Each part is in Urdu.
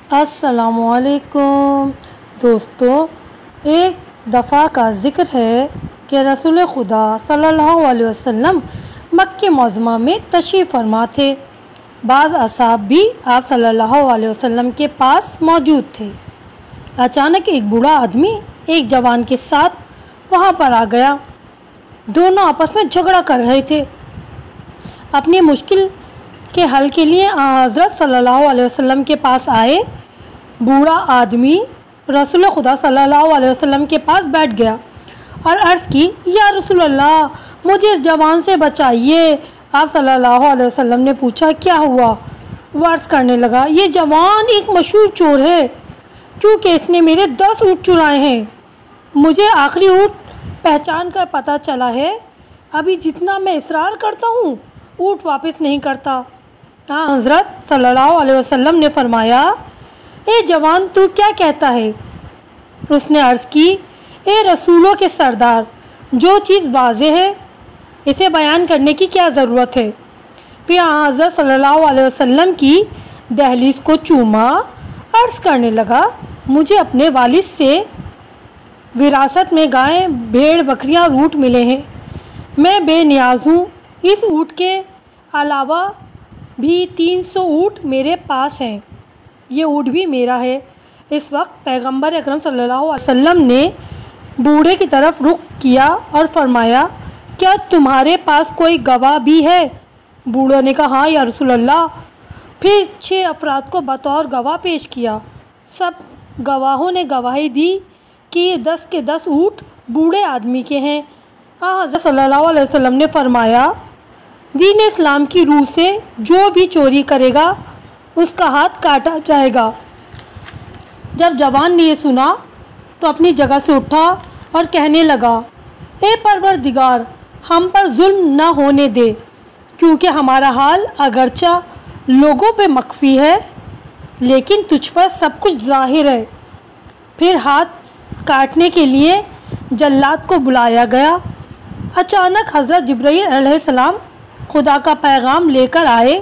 السلام علیکم دوستو، ایک دفعہ کا ذکر ہے کہ رسول خدا صلی اللہ علیہ وسلم مکہ معظمہ میں تشریف فرما تھے۔ بعض اصحاب بھی آپ صلی اللہ علیہ وسلم کے پاس موجود تھے۔ اچانک ایک بوڑھا آدمی ایک جوان کے ساتھ وہاں پر آ گیا۔ دونوں آپس میں جھگڑا کر رہے تھے۔ اپنی مشکل کے حل کے لیے حضرت صلی اللہ علیہ وسلم کے پاس آئے۔ بوڑھا آدمی رسول خدا صلی اللہ علیہ وسلم کے پاس بیٹھ گیا اور عرض کی، یا رسول اللہ، مجھے اس جوان سے بچائیے۔ آپ صلی اللہ علیہ وسلم نے پوچھا، کیا ہوا؟ وہ عرض کرنے لگا، یہ جوان ایک مشہور چور ہے، کیونکہ اس نے میرے 10 اونٹ چرائے ہیں۔ مجھے آخری اونٹ پہچان کر پتہ چلا ہے۔ ابھی جتنا میں اصرار کرتا ہوں، اونٹ واپس نہیں کرتا۔ حضرت صلی اللہ علیہ وسلم نے فرمایا، اے جوان، تو کیا کہتا ہے؟ اس نے عرض کی، اے رسولوں کے سردار، جو چیز واضح ہے اسے بیان کرنے کی کیا ضرورت ہے؟ پھر حضرت صلی اللہ علیہ وسلم کی دہلیز کو چوما، عرض کرنے لگا، مجھے اپنے والد سے وراثت میں گائیں، بھیڑ، بکریاں اور اونٹ ملے ہیں۔ میں بے نیاز ہوں۔ اس اونٹ کے علاوہ بھی 300 اونٹ میرے پاس ہیں۔ یہ اونٹ بھی میرا ہے۔ اس وقت پیغمبر اکرم صلی اللہ علیہ وسلم نے بوڑھے کی طرف رخ کیا اور فرمایا، کیا تمہارے پاس کوئی گواہ بھی ہے؟ بوڑھے نے کہا، ہاں یا رسول اللہ۔ پھر 6 افراد کو بطور گواہ پیش کیا۔ سب گواہوں نے گواہی دی کہ یہ 10 کے 10 اونٹ بوڑھے آدمی کے ہیں۔ حضرت صلی اللہ علیہ وسلم نے فرمایا، دین اسلام کی روح سے جو بھی چوری کرے گا اس کا ہاتھ کاٹا جائے گا۔ جب جوان نے یہ سنا تو اپنی جگہ سے اٹھا اور کہنے لگا، اے پروردگار، ہم پر ظلم نہ ہونے دے، کیونکہ ہمارا حال اگرچہ لوگوں پہ مخفی ہے لیکن تجھ پر سب کچھ ظاہر ہے۔ پھر ہاتھ کاٹنے کے لیے جلاد کو بلایا گیا۔ اچانک حضرت جبرائیل علیہ السلام خدا کا پیغام لے کر آئے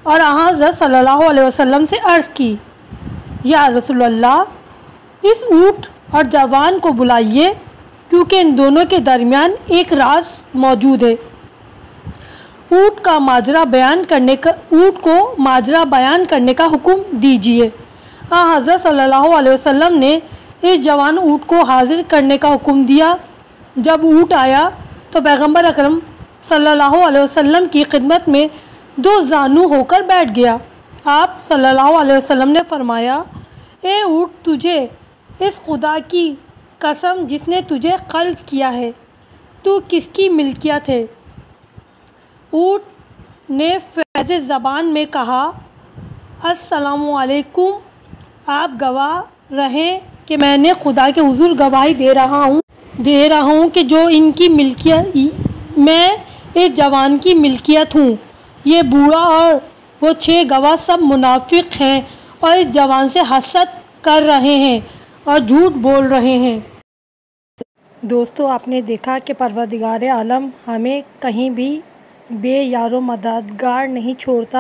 اور حضرت صلی اللہ علیہ وسلم سے عرض کی، یا رسول اللہ، اس اونٹ اور جوان کو بلائیے، کیونکہ ان دونوں کے درمیان ایک راز موجود ہے۔ اونٹ کو ماجرا بیان کرنے کا حکم دیجیے۔ حضرت صلی اللہ علیہ وسلم نے اس جوان اونٹ کو حاضر کرنے کا حکم دیا۔ جب اونٹ آیا تو پیغمبر اکرم صلی اللہ علیہ وسلم کی خدمت میں 2 زانو ہو کر بیٹھ گیا۔ آپ صلی اللہ علیہ وسلم نے فرمایا، اے اونٹ، تجھے اس خدا کی قسم جس نے تجھے خلق کیا ہے، تو کس کی ملکیت ہے؟ اونٹ نے فیض زبان میں کہا، السلام علیکم، آپ گواہ رہیں کہ میں نے خدا کے حضور گواہی دے رہا ہوں کہ جو ان کی ملکیت، میں اس جوان کی ملکیت ہوں۔ یہ بوڑھا اور وہ 6 گواہ سب منافق ہیں اور اس جوان سے حسد کر رہے ہیں اور جھوٹ بول رہے ہیں۔ دوستو، آپ نے دیکھا کہ پروردگار عالم ہمیں کہیں بھی بے یار و مددگار نہیں چھوڑتا۔